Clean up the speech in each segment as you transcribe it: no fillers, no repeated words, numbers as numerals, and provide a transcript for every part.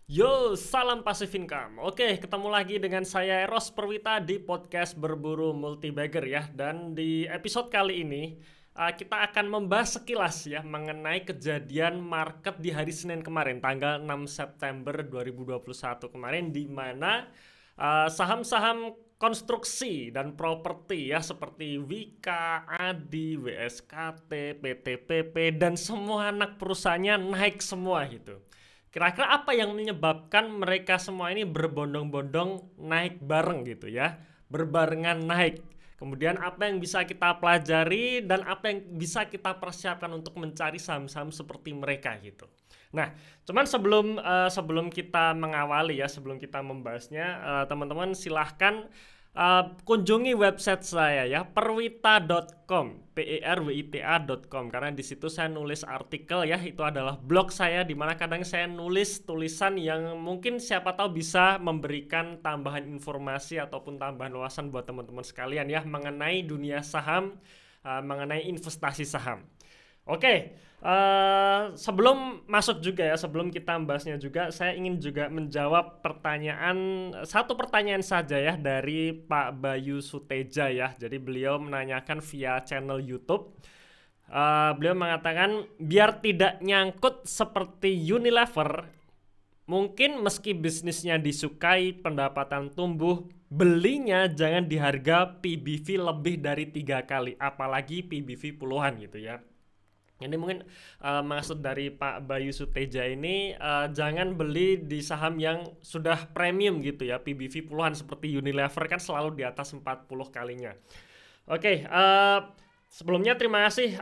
Yo, salam Passive Income. Oke, ketemu lagi dengan saya Eros Perwita di podcast Berburu Multibagger ya. Dan di episode kali ini kita akan membahas sekilas ya mengenai kejadian market di hari Senin kemarin, tanggal 6 September 2021 kemarin, di mana saham-saham konstruksi dan properti ya seperti Wika, Adi, WSKT, PTPP dan semua anak perusahaannya naik semua gitu. Kira-kira apa yang menyebabkan mereka semua ini berbondong-bondong naik bareng gitu ya, berbarengan naik. Kemudian apa yang bisa kita pelajari dan apa yang bisa kita persiapkan untuk mencari saham-saham seperti mereka gitu. Nah, cuman sebelum kita mengawali ya, sebelum kita membahasnya, teman-teman silahkan kunjungi website saya ya, perwita.com, perwita.com, karena di situ saya nulis artikel ya, itu adalah blog saya di mana kadang saya nulis tulisan yang mungkin siapa tahu bisa memberikan tambahan informasi ataupun tambahan wawasan buat teman-teman sekalian ya mengenai dunia saham, mengenai investasi saham. Oke, sebelum masuk juga ya, sebelum kita membahasnya juga, saya ingin juga menjawab satu pertanyaan saja ya dari Pak Bayu Suteja ya. Jadi beliau menanyakan via channel YouTube. Beliau mengatakan biar tidak nyangkut seperti Unilever, mungkin meski bisnisnya disukai, pendapatan tumbuh, belinya jangan di harga PBV lebih dari 3 kali, apalagi PBV puluhan gitu ya. Ini mungkin maksud dari Pak Bayu Suteja ini, jangan beli di saham yang sudah premium gitu ya, PBV puluhan seperti Unilever kan selalu di atas 40 kalinya. Oke, sebelumnya terima kasih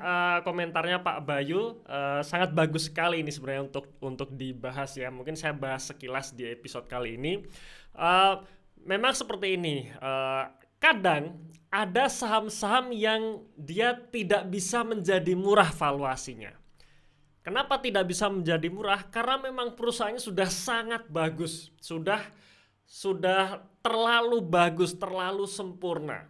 komentarnya Pak Bayu. Sangat bagus sekali ini sebenarnya untuk dibahas ya. Mungkin saya bahas sekilas di episode kali ini. Uh, Memang seperti ini. Kadang ada saham-saham yang dia tidak bisa menjadi murah valuasinya. Kenapa tidak bisa menjadi murah? Karena memang perusahaannya sudah sangat bagus, sudah terlalu bagus, terlalu sempurna.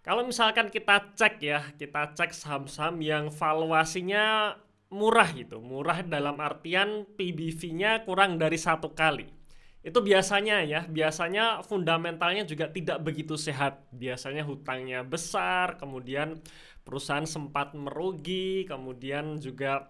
Kalau misalkan kita cek saham-saham yang valuasinya murah gitu, murah dalam artian PBV-nya kurang dari 1 kali. Itu biasanya fundamentalnya juga tidak begitu sehat. Biasanya hutangnya besar, kemudian perusahaan sempat merugi, kemudian juga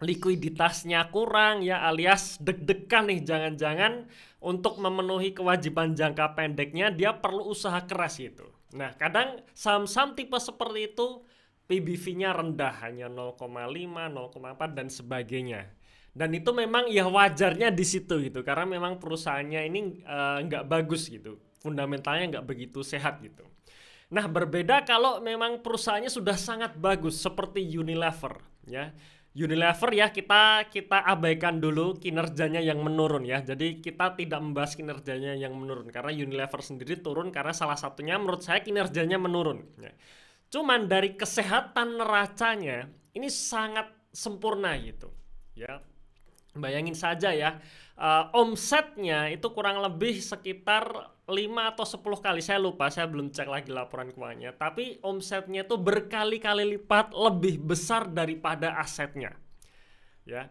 likuiditasnya kurang ya, alias deg-degan nih, jangan-jangan untuk memenuhi kewajiban jangka pendeknya dia perlu usaha keras gitu. Nah, kadang saham-saham tipe seperti itu PBV-nya rendah, hanya 0,5, 0,4 dan sebagainya. Dan itu memang ya wajarnya di situ gitu, karena memang perusahaannya ini nggak bagus gitu, fundamentalnya nggak begitu sehat gitu. Nah, berbeda kalau memang perusahaannya sudah sangat bagus seperti Unilever ya. Unilever ya, kita abaikan dulu kinerjanya yang menurun ya. Jadi kita tidak membahas kinerjanya yang menurun karena Unilever sendiri turun karena salah satunya menurut saya kinerjanya menurun ya. Cuman dari kesehatan neracanya ini sangat sempurna gitu ya. Bayangin saja ya, omsetnya itu kurang lebih sekitar 5 atau 10 kali, saya lupa, saya belum cek lagi laporan keuangannya. Tapi omsetnya itu berkali-kali lipat lebih besar daripada asetnya. Ya,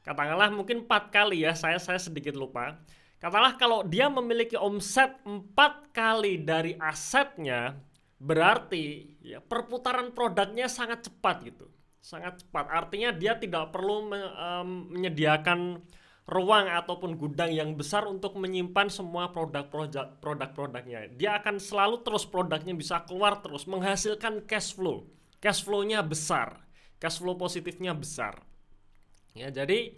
katakanlah mungkin 4 kali ya, saya sedikit lupa. Katakanlah kalau dia memiliki omset 4 kali dari asetnya, berarti ya perputaran produknya sangat cepat gitu, sangat cepat. Artinya dia tidak perlu menyediakan ruang ataupun gudang yang besar untuk menyimpan semua produk-produknya. Dia akan selalu terus produknya bisa keluar terus, menghasilkan cash flow. Cash flow-nya besar, cash flow positifnya besar. Ya, jadi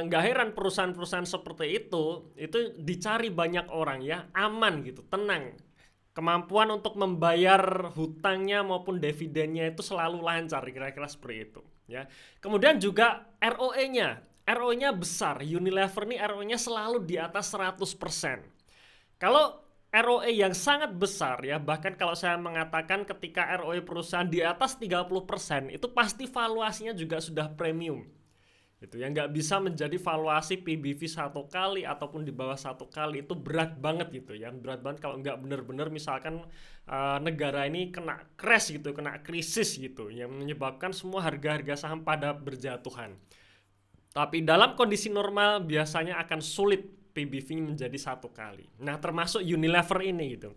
nggak heran perusahaan-perusahaan seperti itu dicari banyak orang ya, aman gitu, tenang. Kemampuan untuk membayar hutangnya maupun dividennya itu selalu lancar, kira-kira seperti itu ya. Kemudian juga ROE-nya. ROE-nya besar. Unilever nih ROE-nya selalu di atas 100%. Kalau ROE yang sangat besar ya, bahkan kalau saya mengatakan ketika ROE perusahaan di atas 30%, itu pasti valuasinya juga sudah premium. Itu yang nggak bisa menjadi valuasi PBV 1 kali ataupun di bawah 1 kali, itu berat banget gitu ya, berat banget kalau nggak bener-bener misalkan negara ini kena crash gitu, kena krisis gitu yang menyebabkan semua harga-harga saham pada berjatuhan. Tapi dalam kondisi normal biasanya akan sulit PBV menjadi 1 kali. Nah, termasuk Unilever ini gitu.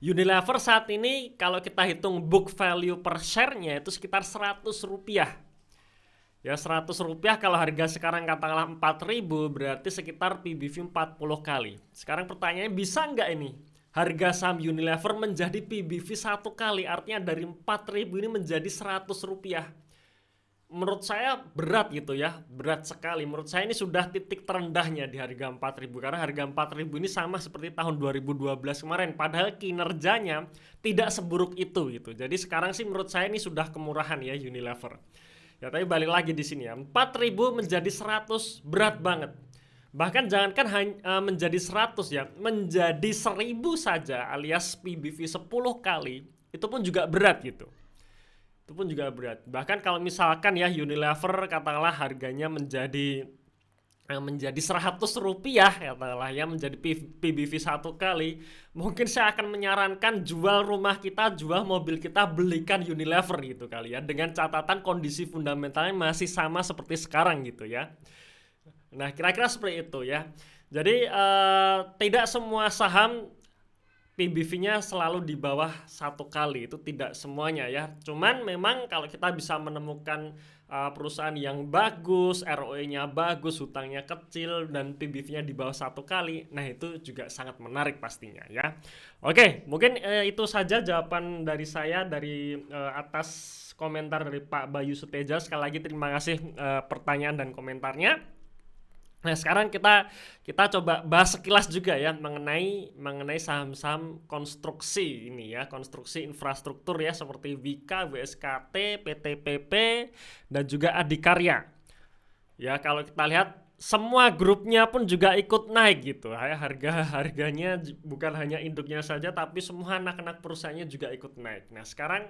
Unilever saat ini kalau kita hitung book value per share-nya itu sekitar Rp100. Ya, Rp100 kalau harga sekarang katakanlah 4.000 berarti sekitar PBV 40 kali. Sekarang pertanyaannya, bisa nggak ini harga saham Unilever menjadi PBV 1 kali? Artinya dari 4.000 ini menjadi Rp100. Menurut saya berat gitu ya, berat sekali. Menurut saya ini sudah titik terendahnya di harga 4.000, karena harga 4.000 ini sama seperti tahun 2012 kemarin, padahal kinerjanya tidak seburuk itu gitu. Jadi sekarang sih menurut saya ini sudah kemurahan ya Unilever. Ya, tapi balik lagi di sini ya, 4.000 menjadi 100 berat banget. Bahkan jangankan menjadi 100 ya, menjadi 1.000 saja alias PBV 10 kali itu pun juga berat gitu. Itu pun juga berat. Bahkan kalau misalkan ya Unilever katakanlah harganya menjadi Rp100 katakanlah ya, menjadi PBV 1 kali, mungkin saya akan menyarankan jual rumah kita, jual mobil kita, belikan Unilever gitu kali ya, dengan catatan kondisi fundamentalnya masih sama seperti sekarang gitu ya. Nah, kira-kira seperti itu ya. Jadi tidak semua saham PBV-nya selalu di bawah 1 kali, itu tidak semuanya ya. Cuman memang kalau kita bisa menemukan perusahaan yang bagus, ROE-nya bagus, hutangnya kecil, dan PBV-nya di bawah 1 kali, nah itu juga sangat menarik pastinya ya. Oke, mungkin itu saja jawaban dari saya dari atas komentar dari Pak Bayu Suteja. Sekali lagi terima kasih pertanyaan dan komentarnya. Nah, sekarang kita coba bahas sekilas juga ya mengenai saham-saham konstruksi ini ya, konstruksi infrastruktur ya, seperti Wika, WSKT, PTPP, dan juga Adikarya. Ya, kalau kita lihat semua grupnya pun juga ikut naik gitu ya, harganya bukan hanya induknya saja tapi semua anak-anak perusahaannya juga ikut naik. Nah, sekarang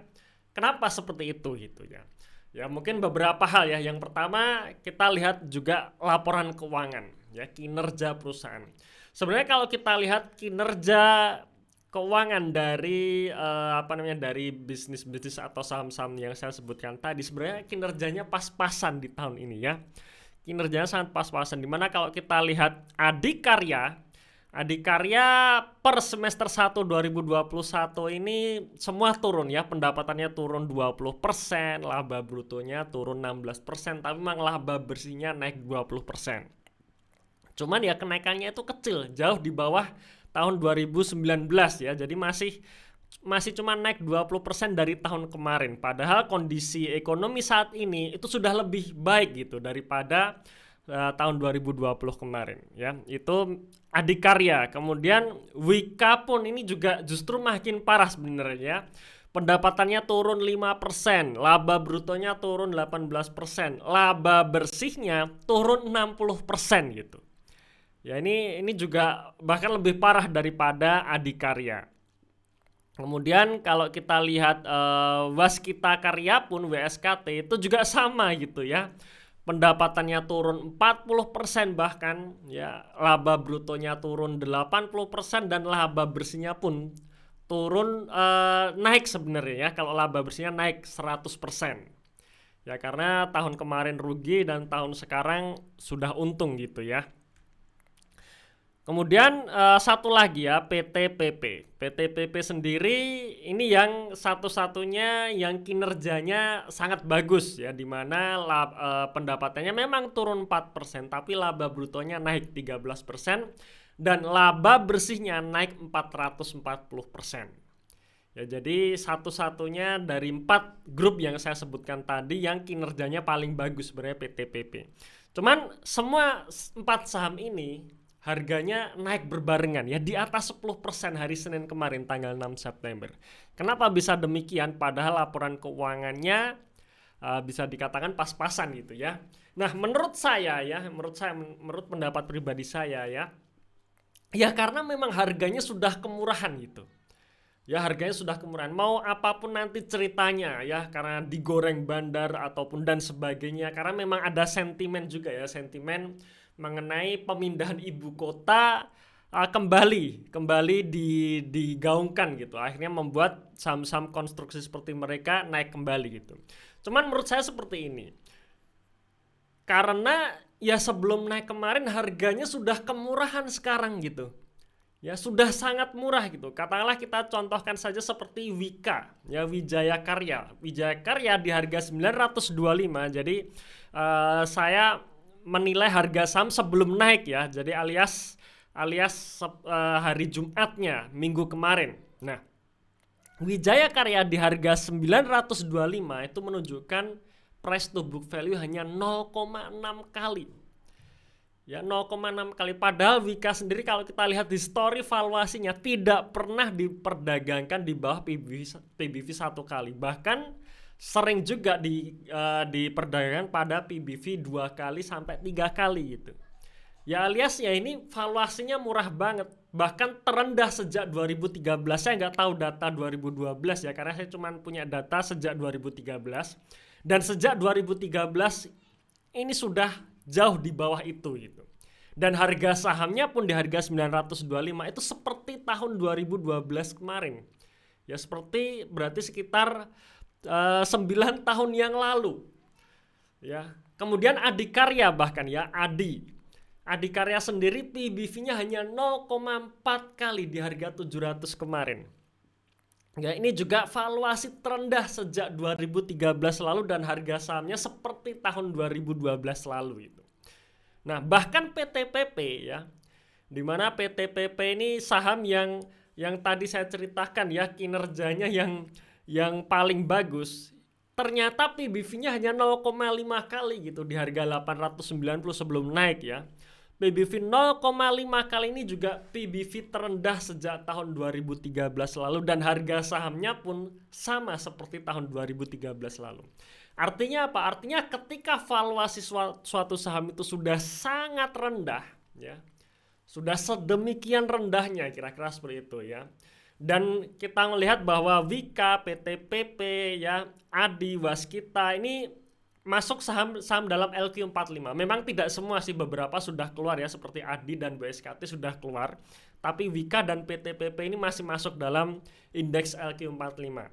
kenapa seperti itu gitu ya? Ya, mungkin beberapa hal ya. Yang pertama, kita lihat juga laporan keuangan ya, kinerja perusahaan. Sebenarnya kalau kita lihat kinerja keuangan dari dari bisnis-bisnis atau saham-saham yang saya sebutkan tadi, sebenarnya kinerjanya pas-pasan di tahun ini ya. Kinerjanya sangat pas-pasan, dimana kalau kita lihat Adikarya per semester 1 2021 ini semua turun ya, pendapatannya turun 20%, laba brutonya turun 16%, tapi memang laba bersihnya naik 20%. Cuman ya kenaikannya itu kecil, jauh di bawah tahun 2019 ya, jadi masih cuma naik 20% dari tahun kemarin. Padahal kondisi ekonomi saat ini itu sudah lebih baik gitu daripada tahun 2020 kemarin ya. Itu Adikarya. Kemudian Wika pun ini juga justru makin parah sebenarnya. Pendapatannya turun 5%, laba brutonya turun 18%, laba bersihnya turun 60% gitu. Ya, ini juga bahkan lebih parah daripada Adikarya. Kemudian kalau kita lihat Waskita Karya pun, WSKT, itu juga sama gitu ya. Pendapatannya turun 40% bahkan ya, laba brutonya turun 80% dan laba bersihnya pun turun naik sebenarnya ya. Kalau laba bersihnya naik 100%. Ya, karena tahun kemarin rugi dan tahun sekarang sudah untung gitu ya. Kemudian satu lagi ya, PTPP. PTPP sendiri ini yang satu-satunya yang kinerjanya sangat bagus ya, dimana pendapatannya memang turun 4%, tapi laba brutonya naik 13% dan laba bersihnya naik 440%. Ya, jadi satu-satunya dari 4 grup yang saya sebutkan tadi yang kinerjanya paling bagus sebenarnya PTPP. Cuman semua 4 saham ini harganya naik berbarengan ya, di atas 10% hari Senin kemarin tanggal 6 September. Kenapa bisa demikian? Padahal laporan keuangannya bisa dikatakan pas-pasan gitu ya. Nah, menurut pendapat pribadi saya ya karena memang harganya sudah kemurahan gitu. Ya, harganya sudah kemurahan. Mau apapun nanti ceritanya ya, karena digoreng bandar ataupun dan sebagainya, karena memang ada sentimen juga ya, sentimen mengenai pemindahan ibu kota kembali digaungkan gitu. Akhirnya membuat saham-saham konstruksi seperti mereka naik kembali gitu. Cuman menurut saya seperti ini. Karena ya sebelum naik kemarin harganya sudah kemurahan sekarang gitu. Ya sudah sangat murah gitu. Katakanlah kita contohkan saja seperti Wika, ya Wijaya Karya. Wijaya Karya di harga 925. Jadi saya menilai harga saham sebelum naik ya. Jadi alias hari Jumatnya minggu kemarin. Nah, Wijaya Karya di harga 925 itu menunjukkan price to book value hanya 0,6 kali. Ya 0,6 kali. Padahal Wika sendiri kalau kita lihat di story valuasinya tidak pernah diperdagangkan di bawah PBV 1 kali. Bahkan sering juga diperdagangkan pada PBV 2 kali sampai 3 kali gitu. Ya alias ya ini valuasinya murah banget. Bahkan terendah sejak 2013. Saya nggak tahu data 2012 ya, karena saya cuma punya data sejak 2013. Dan sejak 2013 ini sudah jauh di bawah itu gitu. Dan harga sahamnya pun di harga 925 itu seperti tahun 2012 kemarin. Ya seperti berarti sekitar 9 tahun yang lalu. Ya. Kemudian Adikarya bahkan ya Adikarya sendiri PBV-nya hanya 0,4 kali di harga 700 kemarin. Ya, ini juga valuasi terendah sejak 2013 lalu dan harga sahamnya seperti tahun 2012 lalu itu. Nah, bahkan PTPP ya, di mana PTPP ini saham yang tadi saya ceritakan ya kinerjanya yang paling bagus. Ternyata PBV-nya hanya 0,5 kali gitu di harga 890 sebelum naik ya. PBV 0,5 kali ini juga PBV terendah sejak tahun 2013 lalu dan harga sahamnya pun sama seperti tahun 2013 lalu. Artinya apa? Artinya ketika valuasi suatu saham itu sudah sangat rendah ya. Sudah sedemikian rendahnya kira-kira seperti itu ya. Dan kita melihat bahwa Wika, PTPP ya, Adi, Waskita ini masuk saham dalam LQ45. Memang tidak semua sih, beberapa sudah keluar ya seperti Adi dan WSKT sudah keluar. Tapi Wika dan PTPP ini masih masuk dalam indeks LQ45.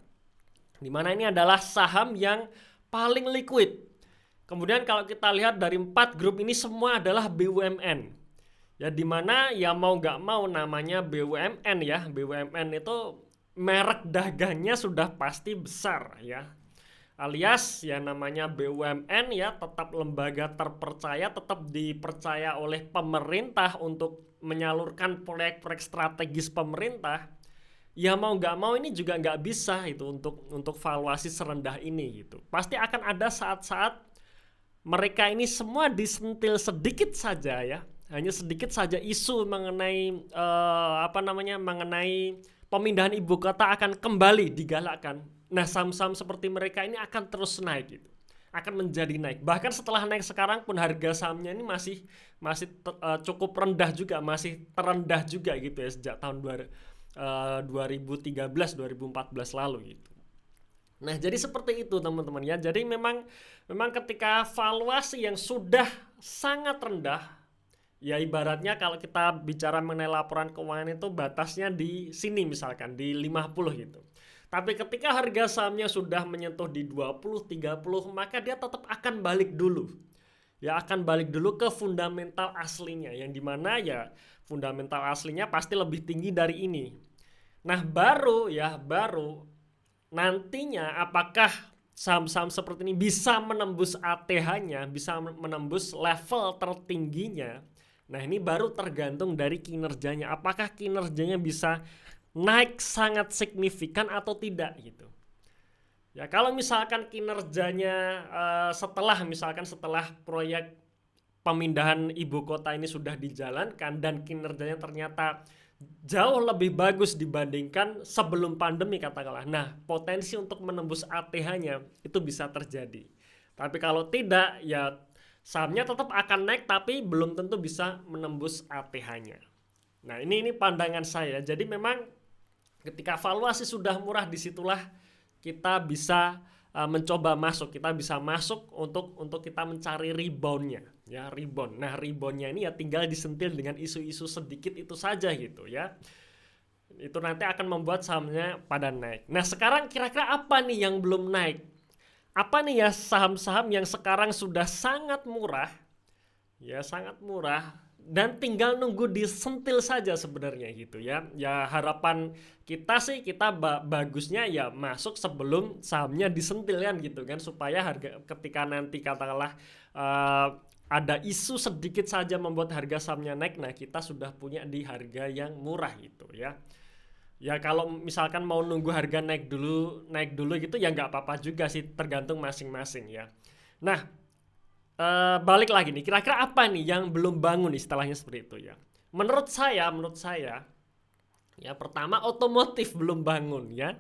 Dimana ini adalah saham yang paling liquid. Kemudian kalau kita lihat dari 4 grup ini semua adalah BUMN. Ya dimana ya mau nggak mau namanya BUMN ya. BUMN itu merek dagangnya sudah pasti besar ya. Alias ya namanya BUMN ya tetap lembaga terpercaya, tetap dipercaya oleh pemerintah untuk menyalurkan proyek-proyek strategis pemerintah. Ya mau nggak mau ini juga nggak bisa itu untuk valuasi serendah ini gitu. Pasti akan ada saat-saat mereka ini semua disentil sedikit saja ya, hanya sedikit saja isu mengenai mengenai pemindahan ibu kota akan kembali digalakkan. Nah saham-saham seperti mereka ini akan terus naik gitu, akan menjadi naik. Bahkan setelah naik sekarang pun harga sahamnya ini masih cukup rendah juga, masih terendah juga gitu ya sejak tahun 2013-2014 lalu gitu. Nah jadi seperti itu teman-teman ya. Jadi memang ketika valuasi yang sudah sangat rendah, ya ibaratnya kalau kita bicara mengenai laporan keuangan itu batasnya di sini misalkan di 50 gitu. Tapi ketika harga sahamnya sudah menyentuh di 20-30 maka dia tetap akan balik dulu. Ya akan balik dulu ke fundamental aslinya, yang dimana ya fundamental aslinya pasti lebih tinggi dari ini. Nah baru nantinya apakah saham-saham seperti ini bisa menembus ATH-nya, bisa menembus level tertingginya. Nah ini baru tergantung dari kinerjanya. Apakah kinerjanya bisa naik sangat signifikan atau tidak gitu. Ya kalau misalkan kinerjanya setelah proyek pemindahan ibu kota ini sudah dijalankan dan kinerjanya ternyata jauh lebih bagus dibandingkan sebelum pandemi katakanlah. Nah, potensi untuk menembus ATH-nya itu bisa terjadi. Tapi kalau tidak ya sahamnya tetap akan naik tapi belum tentu bisa menembus ATH-nya. Nah, ini pandangan saya. Jadi memang ketika valuasi sudah murah disitulah kita bisa mencoba masuk, kita bisa masuk untuk kita mencari reboundnya ya, rebound. Nah reboundnya ini ya tinggal disentil dengan isu-isu sedikit itu saja gitu ya, itu nanti akan membuat sahamnya pada naik. Nah sekarang kira-kira apa nih yang belum naik? apa nih ya saham-saham yang sekarang sudah sangat murah, ya sangat murah, dan tinggal nunggu disentil saja sebenarnya gitu ya. Ya harapan kita sih kita bagusnya ya masuk sebelum sahamnya disentil kan gitu kan, supaya harga ketika nanti katakanlah ada isu sedikit saja membuat harga sahamnya naik, nah kita sudah punya di harga yang murah gitu ya. Ya kalau misalkan mau nunggu harga naik dulu gitu ya nggak apa-apa juga sih, tergantung masing-masing ya. Nah, balik lagi nih, kira-kira apa nih yang belum bangun istilahnya seperti itu ya. Menurut saya ya pertama otomotif belum bangun ya.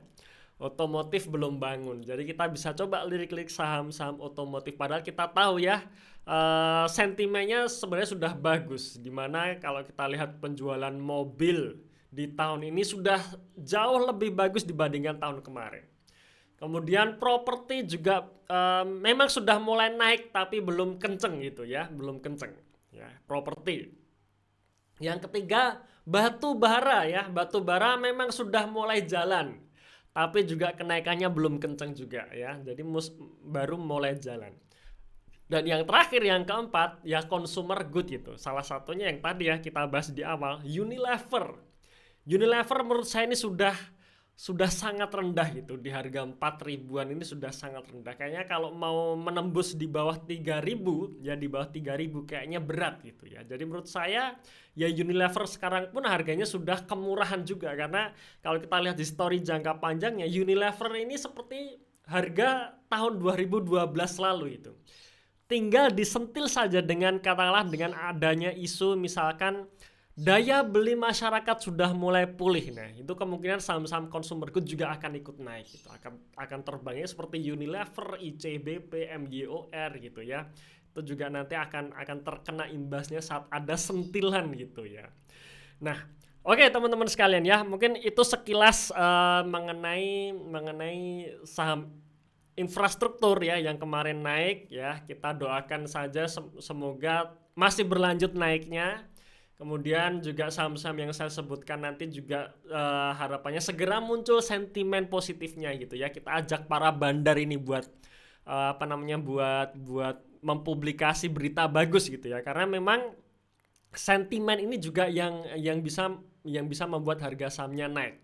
Otomotif belum bangun. Jadi kita bisa coba lirik-lirik saham-saham otomotif. Padahal kita tahu ya sentimennya sebenarnya sudah bagus. Dimana kalau kita lihat penjualan mobil di tahun ini sudah jauh lebih bagus dibandingkan tahun kemarin. Kemudian properti juga memang sudah mulai naik tapi belum kenceng gitu ya, belum kenceng ya properti. Yang ketiga batu bara ya, batu bara memang sudah mulai jalan tapi juga kenaikannya belum kenceng juga ya, jadi baru mulai jalan. Dan yang terakhir yang keempat ya consumer good gitu, salah satunya yang tadi ya kita bahas di awal, Unilever. Unilever menurut saya ini sudah sangat rendah gitu, di harga 4 ribuan ini sudah sangat rendah. Kayaknya kalau mau menembus di bawah 3.000 ya, di bawah 3.000 kayaknya berat gitu ya. Jadi menurut saya ya Unilever sekarang pun harganya sudah kemurahan juga, karena kalau kita lihat di story jangka panjangnya Unilever ini seperti harga tahun 2012 lalu itu. Tinggal disentil saja dengan katakanlah dengan adanya isu misalkan daya beli masyarakat sudah mulai pulih. Nah, itu kemungkinan saham-saham consumer good juga akan ikut naik gitu. Akan terbangnya seperti Unilever, ICBP, MYOR gitu ya. Itu juga nanti akan terkena imbasnya saat ada sentilan gitu ya. Nah, oke teman-teman sekalian ya, mungkin itu sekilas mengenai saham infrastruktur ya yang kemarin naik ya. Kita doakan saja semoga masih berlanjut naiknya. Kemudian juga saham-saham yang saya sebutkan nanti juga harapannya segera muncul sentimen positifnya gitu ya. Kita ajak para bandar ini buat buat mempublikasi berita bagus gitu ya. Karena memang sentimen ini juga yang bisa membuat harga sahamnya naik.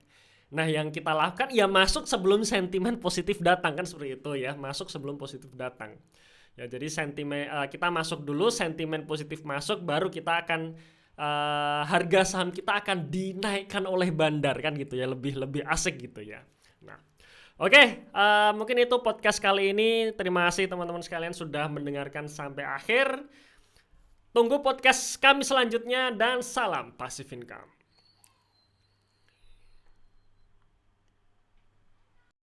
Nah, yang kita lakukan ya masuk sebelum sentimen positif datang kan, seperti itu ya. Masuk sebelum positif datang. Ya, jadi kita masuk dulu, sentimen positif masuk, baru kita akan harga saham kita akan dinaikkan oleh bandar kan gitu ya, lebih asik gitu ya. Nah, oke, mungkin itu podcast kali ini. Terima kasih teman-teman sekalian sudah mendengarkan sampai akhir. Tunggu podcast kami selanjutnya dan salam Passive Income.